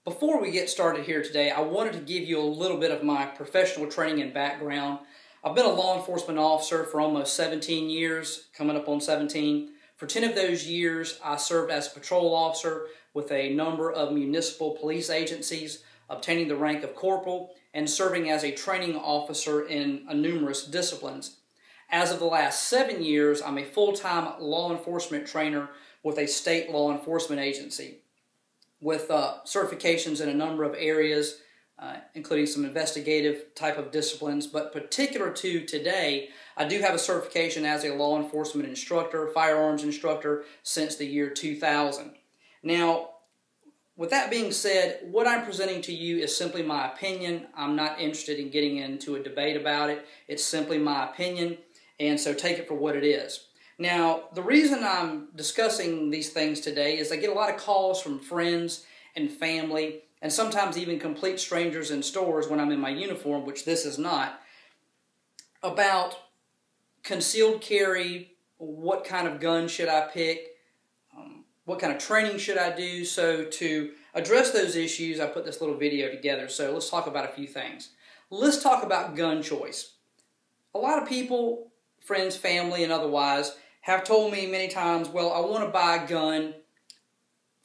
Before we get started here today, I wanted to give you a little bit of my professional training and background. I've been a law enforcement officer for almost 17 years, coming up on 17. For 10 of those years, I served as a patrol officer with a number of municipal police agencies, obtaining the rank of corporal and serving as a training officer in numerous disciplines. As of the last 7 years, I'm a full-time law enforcement trainer with a state law enforcement agency, with certifications in a number of areas, including some investigative type of disciplines. But particular to today, I do have a certification as a law enforcement instructor, firearms instructor, since the year 2000. Now, with that being said, what I'm presenting to you is simply my opinion. I'm not interested in getting into a debate about it. It's simply my opinion, and so take it for what it is. Now, the reason I'm discussing these things today is I get a lot of calls from friends and family, and sometimes even complete strangers in stores when I'm in my uniform, which this is not, about concealed carry, what kind of gun should I pick, what kind of training should I do. So to address those issues, I put this little video together. So let's talk about a few things. Let's talk about gun choice. A lot of people, friends, family, and otherwise, have told me many times, well, I want to buy a gun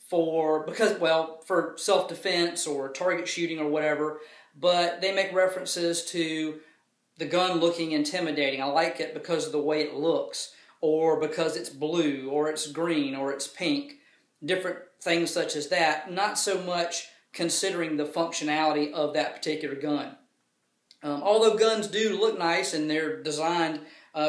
for self-defense or target shooting or whatever, but they make references to the gun looking intimidating. I like it because of the way it looks, or because it's blue, or it's green, or it's pink, different things such as that, not so much considering the functionality of that particular gun. Although guns do look nice and they're designed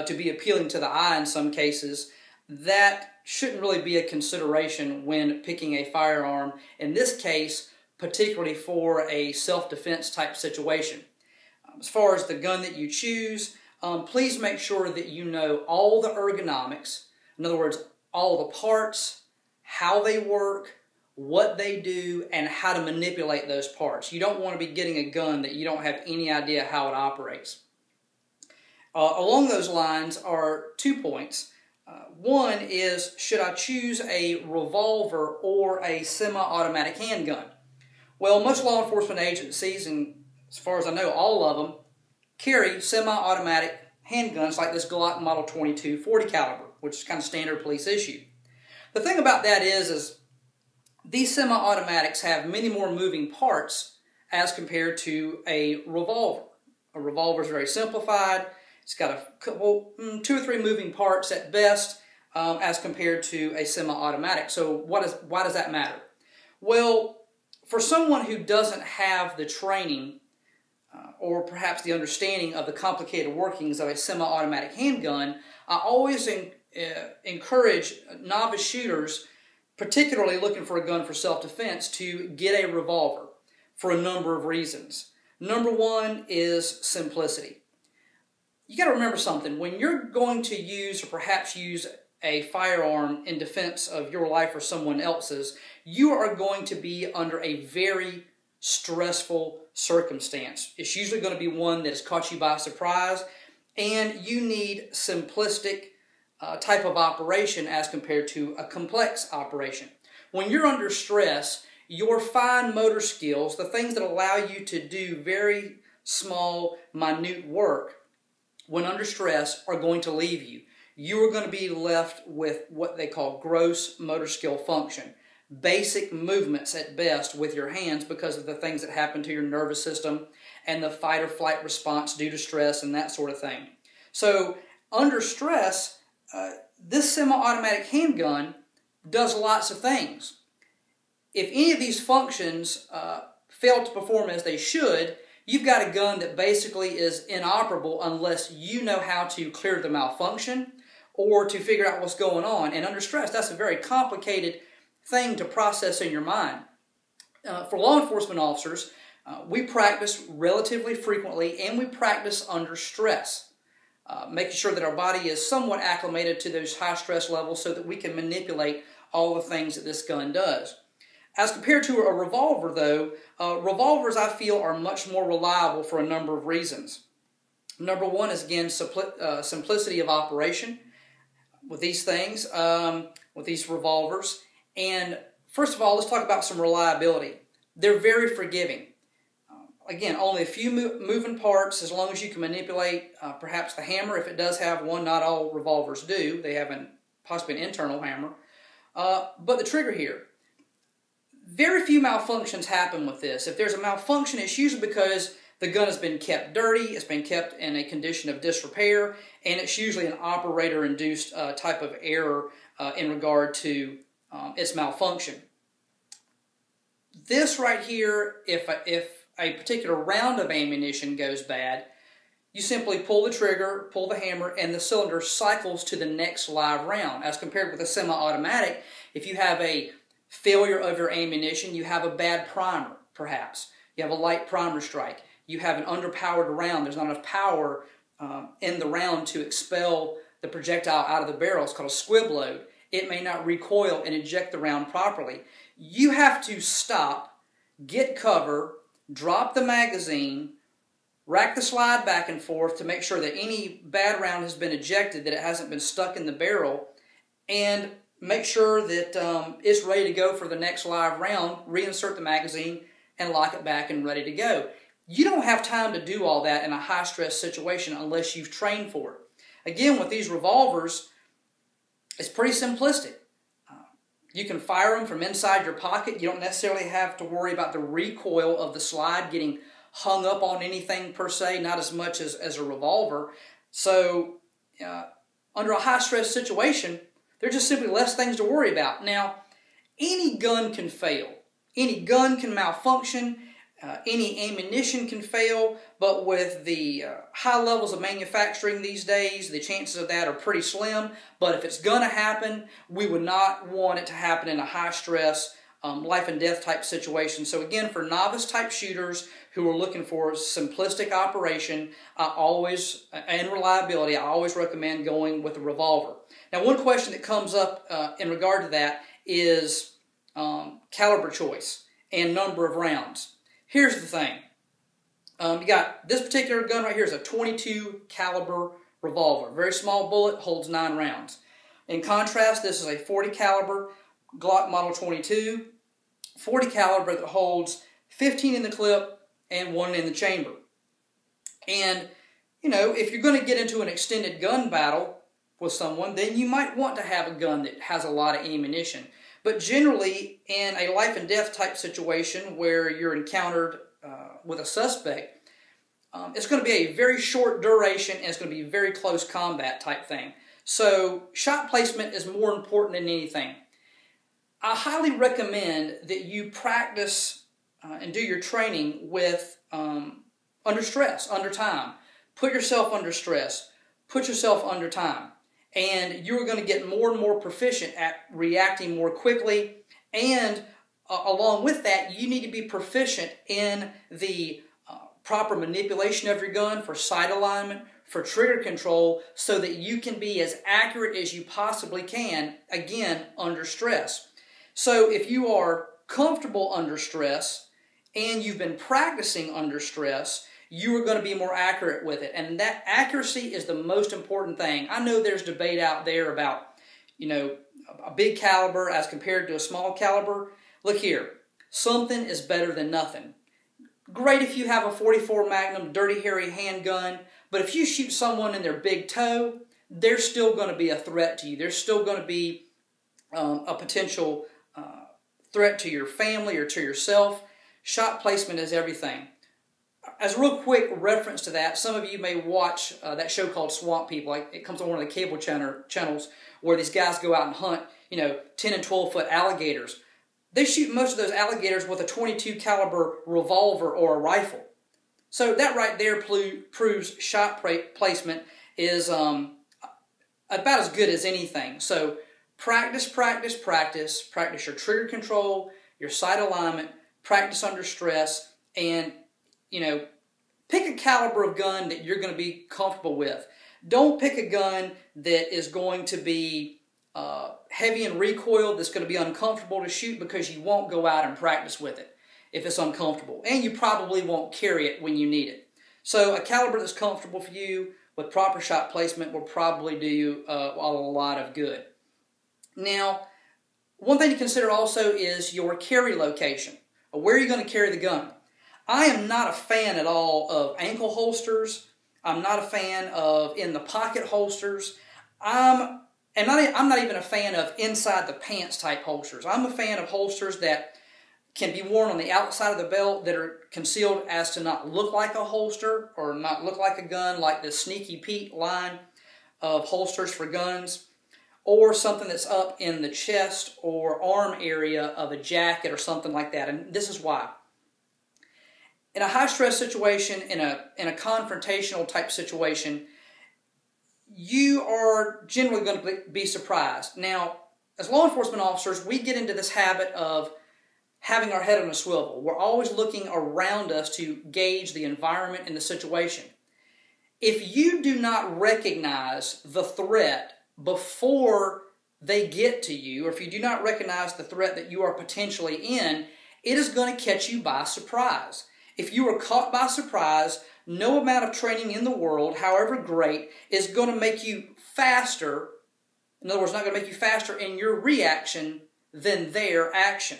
to be appealing to the eye in some cases, that shouldn't really be a consideration when picking a firearm, in this case, particularly for a self-defense type situation. As far as the gun that you choose, please make sure that you know all the ergonomics, in other words, all the parts, how they work, what they do, and how to manipulate those parts. You don't want to be getting a gun that you don't have any idea how it operates. Along those lines are 2 points. One is, should I choose a revolver or a semi-automatic handgun? Well, most law enforcement agencies, and as far as I know, all of them, carry semi-automatic handguns like this Glock Model 22 40 caliber, which is kind of standard police issue. The thing about that is these semi-automatics have many more moving parts as compared to a revolver. A revolver is very simplified. It's got a couple, 2 or 3 moving parts at best, as compared to a semi-automatic. So why does that matter? Well, for someone who doesn't have the training or perhaps the understanding of the complicated workings of a semi-automatic handgun, I always encourage novice shooters, particularly looking for a gun for self-defense, to get a revolver for a number of reasons. Number one is simplicity. You got to remember something. When you're going to use or perhaps use a firearm in defense of your life or someone else's, you are going to be under a very stressful circumstance. It's usually going to be one that has caught you by surprise, and you need simplistic type of operation as compared to a complex operation. When you're under stress, your fine motor skills, the things that allow you to do very small, minute work, when under stress, are going to leave you. You are going to be left with what they call gross motor skill function. Basic movements at best with your hands because of the things that happen to your nervous system and the fight or flight response due to stress and that sort of thing. So under stress, this semi-automatic handgun does lots of things. If any of these functions fail to perform as they should, you've got a gun that basically is inoperable unless you know how to clear the malfunction or to figure out what's going on. And under stress, that's a very complicated thing to process in your mind. For law enforcement officers, we practice relatively frequently, and we practice under stress, making sure that our body is somewhat acclimated to those high stress levels so that we can manipulate all the things that this gun does. As compared to a revolver, though, revolvers I feel are much more reliable for a number of reasons. Number one is, again, simplicity of operation with these things, with these revolvers. And first of all, let's talk about some reliability. they're very forgiving. Again, only a few moving parts as long as you can manipulate perhaps the hammer. If it does have one, not all revolvers do. They have possibly an internal hammer. But the trigger here. Very few malfunctions happen with this. If there's a malfunction, it's usually because the gun has been kept dirty, it's been kept in a condition of disrepair, and it's usually an operator-induced type of error in regard to its malfunction. This right here, if a particular round of ammunition goes bad, you simply pull the trigger, pull the hammer, and the cylinder cycles to the next live round. As compared with a semi-automatic, if you have a failure of your ammunition, you have a bad primer, perhaps. You have a light primer strike. You have an underpowered round. There's not enough power in the round to expel the projectile out of the barrel. It's called a squib load. It may not recoil and eject the round properly. You have to stop, get cover, drop the magazine, rack the slide back and forth to make sure that any bad round has been ejected, that it hasn't been stuck in the barrel, and make sure that it's ready to go for the next live round, reinsert the magazine, and lock it back and ready to go. You don't have time to do all that in a high-stress situation unless you've trained for it. Again, with these revolvers, it's pretty simplistic. You can fire them from inside your pocket. You don't necessarily have to worry about the recoil of the slide getting hung up on anything per se, not as much as a revolver. So, under a high-stress situation, there's just simply less things to worry about. Now, any gun can fail. Any gun can malfunction. Any ammunition can fail. But with the high levels of manufacturing these days, the chances of that are pretty slim. But if it's going to happen, we would not want it to happen in a high-stress, life and death type situation. So again, for novice type shooters who are looking for simplistic operation and reliability, I always recommend going with a revolver. Now, one question that comes up in regard to that is caliber choice and number of rounds. Here's the thing. You got this particular gun right here is a .22 caliber revolver. Very small bullet, holds 9 rounds. In contrast, this is a .40 caliber Glock Model 22, .40 caliber that holds 15 in the clip and 1 in the chamber. And, you know, if you're going to get into an extended gun battle with someone, then you might want to have a gun that has a lot of ammunition. But generally, in a life and death type situation where you're encountered with a suspect, it's going to be a very short duration and it's going to be very close combat type thing. So shot placement is more important than anything. I highly recommend that you practice and do your training with under stress, under time. Put yourself under stress. Put yourself under time. And you're going to get more and more proficient at reacting more quickly. And along with that, you need to be proficient in the proper manipulation of your gun for sight alignment, for trigger control, so that you can be as accurate as you possibly can, again, under stress. So if you are comfortable under stress and you've been practicing under stress, you are going to be more accurate with it. And that accuracy is the most important thing. I know there's debate out there about, you know, a big caliber as compared to a small caliber. Look here, something is better than nothing. Great if you have a .44 Magnum Dirty Harry handgun, but if you shoot someone in their big toe, they're still going to be a threat to you. They're still going to be a potential threat to your family or to yourself. Shot placement is everything. As a real quick reference to that, some of you may watch that show called Swamp People. It comes on one of the cable channels where these guys go out and hunt, 10 and 12 foot alligators. They shoot most of those alligators with a .22 caliber revolver or a rifle. So that right there proves shot placement is about as good as anything. So practice, practice, practice. Practice your trigger control, your sight alignment, practice under stress, and pick a caliber of gun that you're going to be comfortable with. Don't pick a gun that is going to be heavy in recoil, that's going to be uncomfortable to shoot, because you won't go out and practice with it if it's uncomfortable. And you probably won't carry it when you need it. So a caliber that's comfortable for you with proper shot placement will probably do you a lot of good. Now, one thing to consider also is your carry location. Where are you going to carry the gun? I am not a fan at all of ankle holsters. I'm not a fan of in the pocket holsters. I'm not even a fan of inside the pants type holsters. I'm a fan of holsters that can be worn on the outside of the belt that are concealed as to not look like a holster or not look like a gun, like the Sneaky Pete line of holsters for guns, or something that's up in the chest or arm area of a jacket or something like that. And this is why. In a high-stress situation, in a confrontational type situation, you are generally going to be surprised. Now, as law enforcement officers, we get into this habit of having our head on a swivel. We're always looking around us to gauge the environment and the situation. If you do not recognize the threat before they get to you, or if you do not recognize the threat that you are potentially in, it is going to catch you by surprise. If you are caught by surprise, no amount of training in the world, however great, is going to make you faster. In other words, not going to make you faster in your reaction than their action.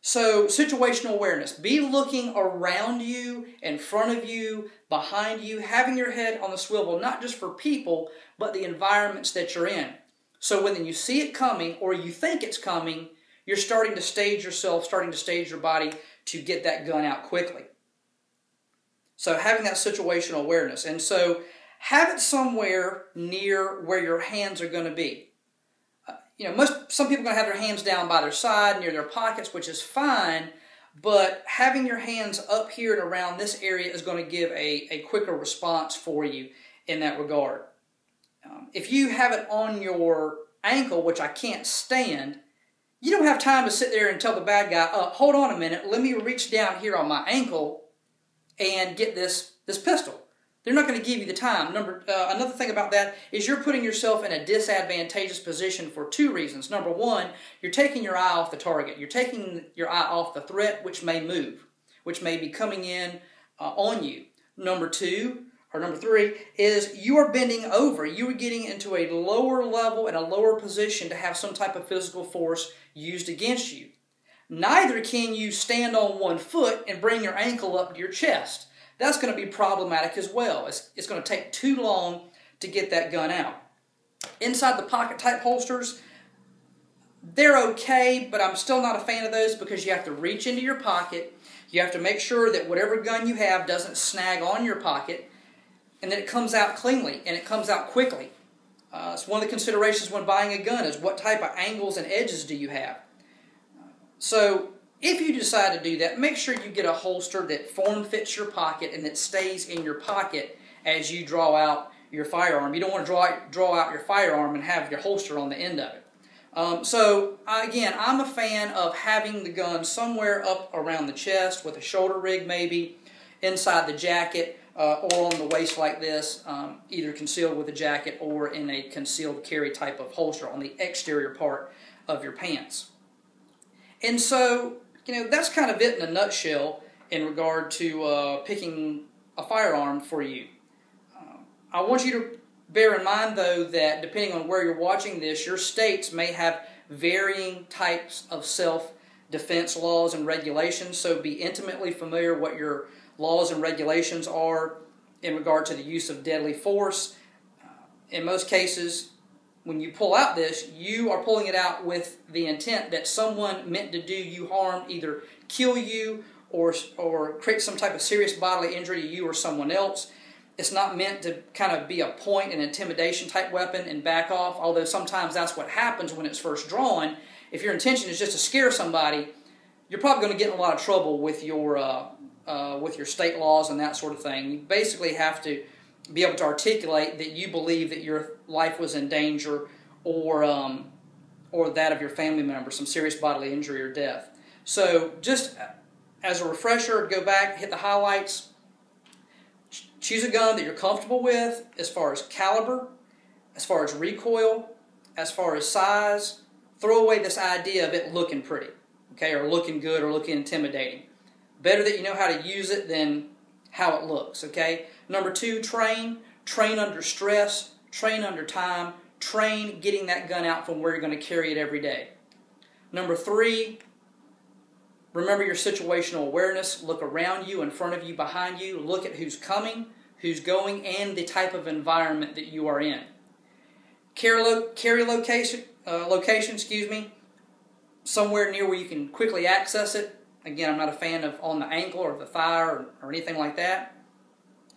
So, situational awareness. Be looking around you, in front of you, behind you, having your head on the swivel, not just for people, but the environments that you're in. So when you see it coming, or you think it's coming, you're starting to stage yourself, starting to stage your body to get that gun out quickly. So having that situational awareness. And so have it somewhere near where your hands are going to be. Some people are going to have their hands down by their side, near their pockets, which is fine, but having your hands up here and around this area is going to give a quicker response for you in that regard. If you have it on your ankle, which I can't stand, you don't have time to sit there and tell the bad guy, hold on a minute, let me reach down here on my ankle and get this pistol. They're not going to give you the time. Another thing about that is you're putting yourself in a disadvantageous position for two reasons. Number one, you're taking your eye off the target. You're taking your eye off the threat, which may move, which may be coming in on you. Number three is you are bending over. You are getting into a lower level and a lower position to have some type of physical force used against you. Neither can you stand on one foot and bring your ankle up to your chest. That's going to be problematic as well. It's going to take too long to get that gun out. Inside the pocket type holsters, they're okay, but I'm still not a fan of those because you have to reach into your pocket. You have to make sure that whatever gun you have doesn't snag on your pocket, and that it comes out cleanly and it comes out quickly. It's one of the considerations when buying a gun is what type of angles and edges do you have. So if you decide to do that, make sure you get a holster that form-fits your pocket and that stays in your pocket as you draw out your firearm. You don't want to draw out your firearm and have your holster on the end of it. Again, I'm a fan of having the gun somewhere up around the chest with a shoulder rig maybe, inside the jacket, or on the waist like this, either concealed with a jacket or in a concealed carry type of holster on the exterior part of your pants. And so, that's kind of it in a nutshell in regard to picking a firearm for you. I want you to bear in mind, though, that depending on where you're watching this, your states may have varying types of self-defense laws and regulations, so be intimately familiar what your laws and regulations are in regard to the use of deadly force. In most cases, when you pull out this, you are pulling it out with the intent that someone meant to do you harm, either kill you or create some type of serious bodily injury to you or someone else. It's not meant to kind of be a point and intimidation type weapon and back off, although sometimes that's what happens when it's first drawn. If your intention is just to scare somebody, you're probably going to get in a lot of trouble with your state laws and that sort of thing. You basically have to be able to articulate that you believe that your life was in danger or that of your family member, some serious bodily injury or death. So just as a refresher, go back, hit the highlights. Choose a gun that you're comfortable with as far as caliber, as far as recoil, as far as size. Throw away this idea of it looking pretty, okay, or looking good or looking intimidating. Better that you know how to use it than how it looks, okay? Number two, train. Train under stress, train under time, train getting that gun out from where you're going to carry it every day. Number three, Remember your situational awareness. Look around you, in front of you, behind you. Look at who's coming, who's going, and the type of environment that you are in. Carry location, somewhere near where you can quickly access it. Again, I'm not a fan of on the ankle or the thigh or anything like that.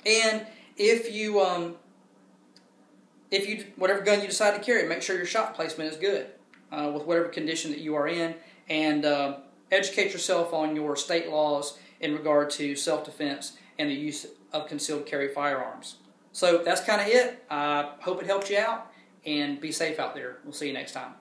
And if you whatever gun you decide to carry, make sure your shot placement is good with whatever condition that you are in, and educate yourself on your state laws in regard to self-defense and the use of concealed carry firearms. So that's kind of it. I hope it helped you out, and be safe out there. We'll see you next time.